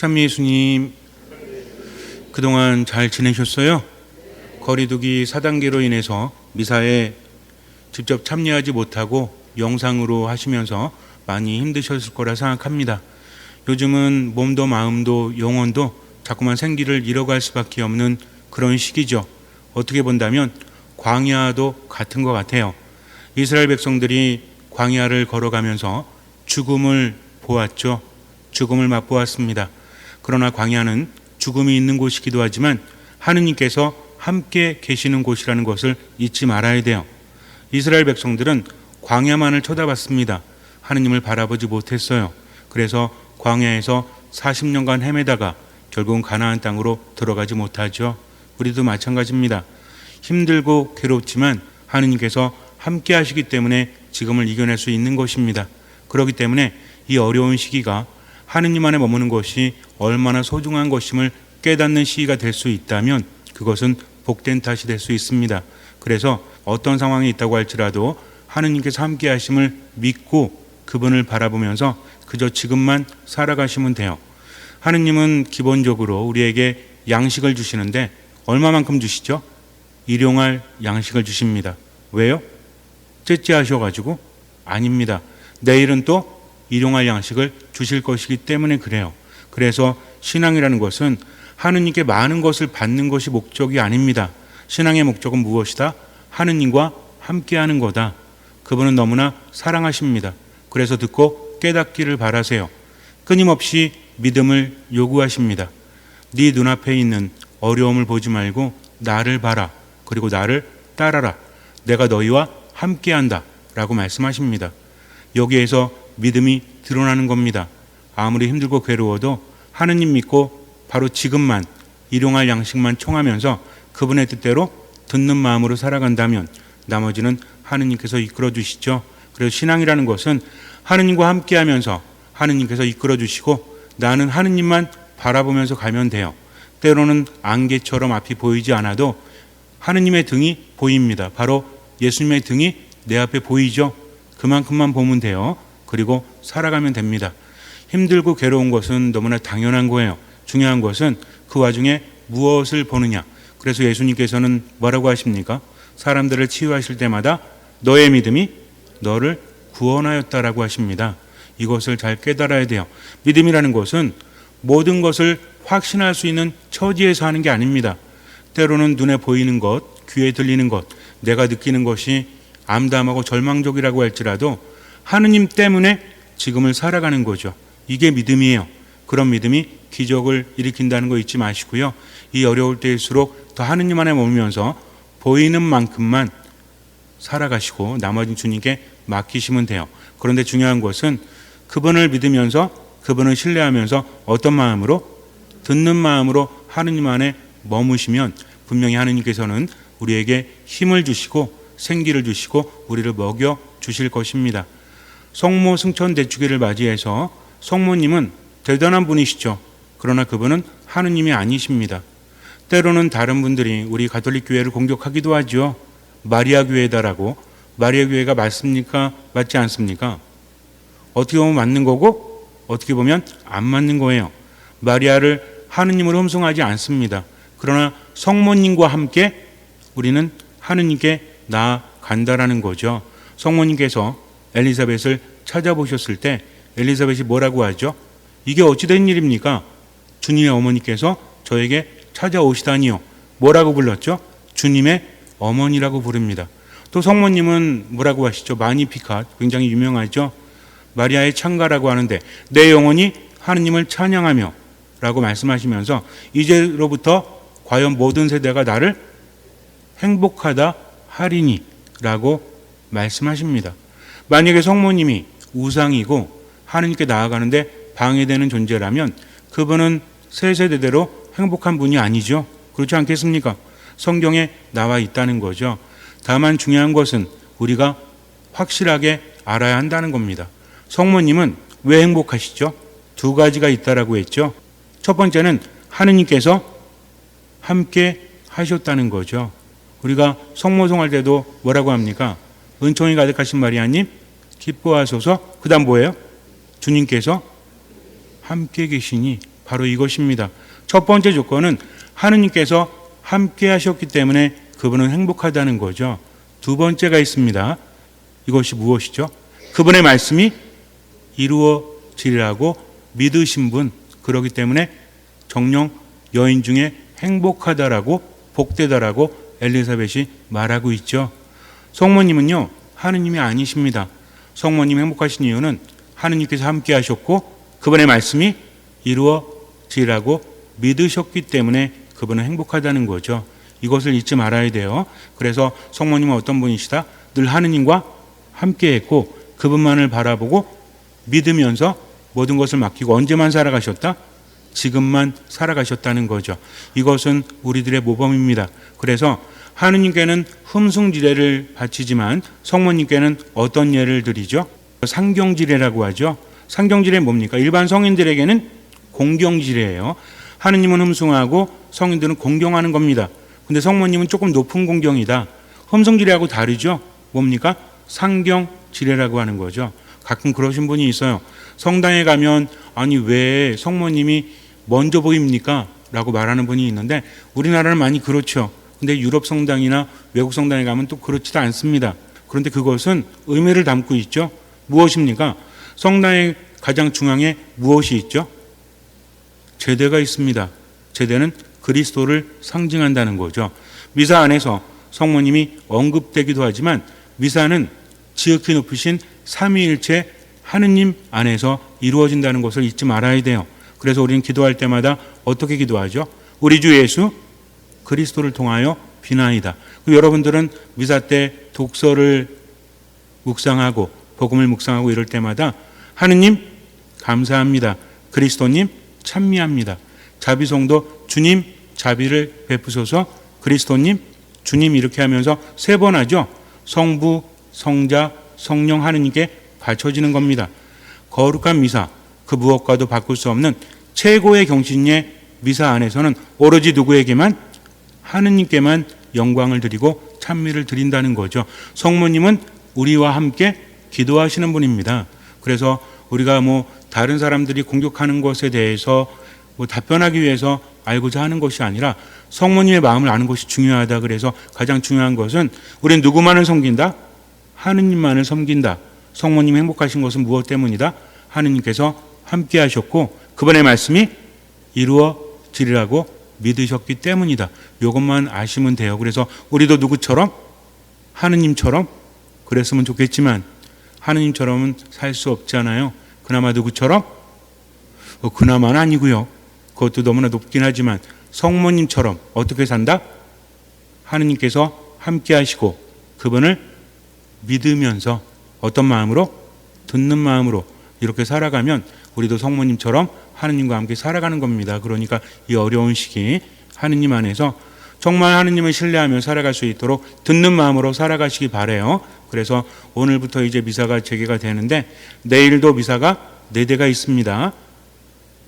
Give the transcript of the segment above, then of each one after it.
참 예수님, 그동안 잘 지내셨어요? 거리두기 4단계로 인해서 미사에 직접 참여하지 못하고 영상으로 하시면서 많이 힘드셨을 거라 생각합니다. 요즘은 몸도 마음도 영혼도 자꾸만 생기를 잃어갈 수밖에 없는 그런 시기죠. 어떻게 본다면 광야도 같은 것 같아요. 이스라엘 백성들이 광야를 걸어가면서 죽음을 보았죠. 죽음을 맛보았습니다. 그러나 광야는 죽음이 있는 곳이기도 하지만 하느님께서 함께 계시는 곳이라는 것을 잊지 말아야 돼요. 이스라엘 백성들은 광야만을 쳐다봤습니다. 하느님을 바라보지 못했어요. 그래서 광야에서 40년간 헤매다가 결국은 가나안 땅으로 들어가지 못하죠. 우리도 마찬가지입니다. 힘들고 괴롭지만 하느님께서 함께 하시기 때문에 지금을 이겨낼 수 있는 것입니다. 그렇기 때문에 이 어려운 시기가 하느님 안에 머무는 것이 얼마나 소중한 것임을 깨닫는 시기가 될 수 있다면 그것은 복된 탓이 될 수 있습니다. 그래서 어떤 상황이 있다고 할지라도 하느님께서 함께 하심을 믿고 그분을 바라보면서 그저 지금만 살아가시면 돼요. 하느님은 기본적으로 우리에게 양식을 주시는데 얼마만큼 주시죠? 일용할 양식을 주십니다. 왜요? 째째하셔가지고? 아닙니다. 내일은 또 일용할 양식을 주실 것이기 때문에 그래요. 그래서 신앙이라는 것은 하느님께 많은 것을 받는 것이 목적이 아닙니다. 신앙의 목적은 무엇이다? 하느님과 함께하는 거다. 그분은 너무나 사랑하십니다. 그래서 듣고 깨닫기를 바라세요. 끊임없이 믿음을 요구하십니다. 네 눈앞에 있는 어려움을 보지 말고 나를 봐라. 그리고 나를 따라라. 내가 너희와 함께한다 라고 말씀하십니다. 여기에서 믿음이 드러나는 겁니다. 아무리 힘들고 괴로워도 하느님 믿고 바로 지금만 일용할 양식만 청하면서 그분의 뜻대로 듣는 마음으로 살아간다면 나머지는 하느님께서 이끌어 주시죠. 그래서 신앙이라는 것은 하느님과 함께하면서 하느님께서 이끌어 주시고 나는 하느님만 바라보면서 가면 돼요. 때로는 안개처럼 앞이 보이지 않아도 하느님의 등이 보입니다. 바로 예수님의 등이 내 앞에 보이죠. 그만큼만 보면 돼요. 그리고 살아가면 됩니다. 힘들고 괴로운 것은 너무나 당연한 거예요. 중요한 것은 그 와중에 무엇을 보느냐. 그래서 예수님께서는 뭐라고 하십니까? 사람들을 치유하실 때마다 너의 믿음이 너를 구원하였다라고 하십니다. 이것을 잘 깨달아야 돼요. 믿음이라는 것은 모든 것을 확신할 수 있는 처지에서 하는 게 아닙니다. 때로는 눈에 보이는 것, 귀에 들리는 것, 내가 느끼는 것이 암담하고 절망적이라고 할지라도 하느님 때문에 지금을 살아가는 거죠. 이게 믿음이에요. 그런 믿음이 기적을 일으킨다는 거 잊지 마시고요. 이 어려울 때일수록 더 하느님 안에 머물면서 보이는 만큼만 살아가시고 나머지 주님께 맡기시면 돼요. 그런데 중요한 것은 그분을 믿으면서 그분을 신뢰하면서 어떤 마음으로? 듣는 마음으로 하느님 안에 머무시면 분명히 하느님께서는 우리에게 힘을 주시고 생기를 주시고 우리를 먹여 주실 것입니다. 성모 승천 대축일을 맞이해서 성모님은 대단한 분이시죠. 그러나 그분은 하느님이 아니십니다. 때로는 다른 분들이 우리 가톨릭 교회를 공격하기도 하죠. 마리아 교회다라고. 마리아 교회가 맞습니까? 맞지 않습니까? 어떻게 보면 맞는 거고 어떻게 보면 안 맞는 거예요. 마리아를 하느님으로 흠숭하지 않습니다. 그러나 성모님과 함께 우리는 하느님께 나아간다라는 거죠. 성모님께서 엘리사벳을 찾아보셨을 때 엘리사벳이 뭐라고 하죠? 이게 어찌 된 일입니까? 주님의 어머니께서 저에게 찾아오시다니요. 뭐라고 불렀죠? 주님의 어머니라고 부릅니다. 또 성모님은 뭐라고 하시죠? 마니피캇, 굉장히 유명하죠. 마리아의 창가라고 하는데 내 영혼이 하느님을 찬양하며 라고 말씀하시면서 이제로부터 과연 모든 세대가 나를 행복하다 하리니 라고 말씀하십니다. 만약에 성모님이 우상이고 하느님께 나아가는데 방해되는 존재라면 그분은 세 세대대로 행복한 분이 아니죠. 그렇지 않겠습니까? 성경에 나와 있다는 거죠. 다만 중요한 것은 우리가 확실하게 알아야 한다는 겁니다. 성모님은 왜 행복하시죠? 두 가지가 있다라고 했죠. 첫 번째는 하느님께서 함께 하셨다는 거죠. 우리가 성모송할 때도 뭐라고 합니까? 은총이 가득하신 마리아님 기뻐하소서. 그 다음 뭐예요? 주님께서 함께 계시니 바로 이것입니다. 첫 번째 조건은 하느님께서 함께 하셨기 때문에 그분은 행복하다는 거죠. 두 번째가 있습니다. 이것이 무엇이죠? 그분의 말씀이 이루어지리라고 믿으신 분, 그렇기 때문에 정령 여인 중에 행복하다라고, 복되다라고 엘리사벳이 말하고 있죠. 성모님은요, 하느님이 아니십니다. 성모님 행복하신 이유는 하느님께서 함께 하셨고 그분의 말씀이 이루어지라고 믿으셨기 때문에 그분은 행복하다는 거죠. 이것을 잊지 말아야 돼요. 그래서 성모님은 어떤 분이시다? 늘 하느님과 함께 했고 그분만을 바라보고 믿으면서 모든 것을 맡기고 언제만 살아가셨다? 지금만 살아가셨다는 거죠. 이것은 우리들의 모범입니다. 그래서 하느님께는 흠숭지례를 바치지만 성모님께는 어떤 예를 드리죠? 상경지례라고 하죠. 상경지례는 뭡니까? 일반 성인들에게는 공경지례예요. 하느님은 흠숭하고 성인들은 공경하는 겁니다. 근데 성모님은 조금 높은 공경이다. 흠숭지례하고 다르죠. 뭡니까? 상경지례라고 하는 거죠. 가끔 그러신 분이 있어요. 성당에 가면 아니 왜 성모님이 먼저 보입니까? 라고 말하는 분이 있는데 우리나라는 많이 그렇죠. 근데 유럽 성당이나 외국 성당에 가면 또 그렇지도 않습니다. 그런데 그것은 의미를 담고 있죠. 무엇입니까? 성당의 가장 중앙에 무엇이 있죠? 제대가 있습니다. 제대는 그리스도를 상징한다는 거죠. 미사 안에서 성모님이 언급되기도 하지만 미사는 지극히 높으신 삼위일체 하느님 안에서 이루어진다는 것을 잊지 말아야 돼요. 그래서 우리는 기도할 때마다 어떻게 기도하죠? 우리 주 예수 그리스도를 통하여 비나이다. 여러분들은 미사 때 독서를 묵상하고 복음을 묵상하고 이럴 때마다 하느님 감사합니다. 그리스도님 찬미합니다. 자비송도 주님 자비를 베푸소서, 그리스도님 주님 이렇게 하면서 세 번 하죠. 성부 성자 성령 하느님께 바쳐지는 겁니다. 거룩한 미사, 그 무엇과도 바꿀 수 없는 최고의 경신의 미사 안에서는 오로지 누구에게만? 하느님께만 영광을 드리고 찬미를 드린다는 거죠. 성모님은 우리와 함께 기도하시는 분입니다. 그래서 우리가 다른 사람들이 공격하는 것에 대해서 답변하기 위해서 알고자 하는 것이 아니라 성모님의 마음을 아는 것이 중요하다. 그래서 가장 중요한 것은 우리는 누구만을 섬긴다? 하느님만을 섬긴다. 성모님 행복하신 것은 무엇 때문이다? 하느님께서 함께 하셨고 그분의 말씀이 이루어지리라고 믿으셨기 때문이다. 이것만 아시면 돼요. 그래서 우리도 누구처럼? 하느님처럼 그랬으면 좋겠지만 하느님처럼은 살 수 없잖아요. 그나마 누구처럼? 그나마는 아니고요. 그것도 너무나 높긴 하지만 성모님처럼 어떻게 산다? 하느님께서 함께 하시고 그분을 믿으면서 어떤 마음으로? 듣는 마음으로 이렇게 살아가면 우리도 성모님처럼 하느님과 함께 살아가는 겁니다. 그러니까 이 어려운 시기 하느님 안에서 정말 하느님을 신뢰하며 살아갈 수 있도록 듣는 마음으로 살아가시기 바라요. 그래서 오늘부터 이제 미사가 재개가 되는데 내일도 미사가 4대가 있습니다.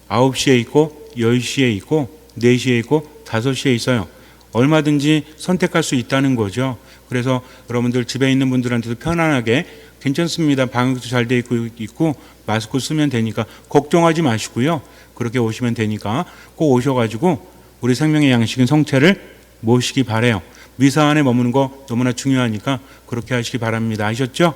9시에 있고 10시에 있고 4시에 있고 5시에 있어요. 얼마든지 선택할 수 있다는 거죠. 그래서 여러분들 집에 있는 분들한테도 편안하게 괜찮습니다. 방역도 잘 돼 있고 마스크 쓰면 되니까 걱정하지 마시고요. 그렇게 오시면 되니까 꼭 오셔가지고 우리 생명의 양식인 성체를 모시기 바래요. 미사 안에 머무는 거 너무나 중요하니까 그렇게 하시기 바랍니다. 아셨죠?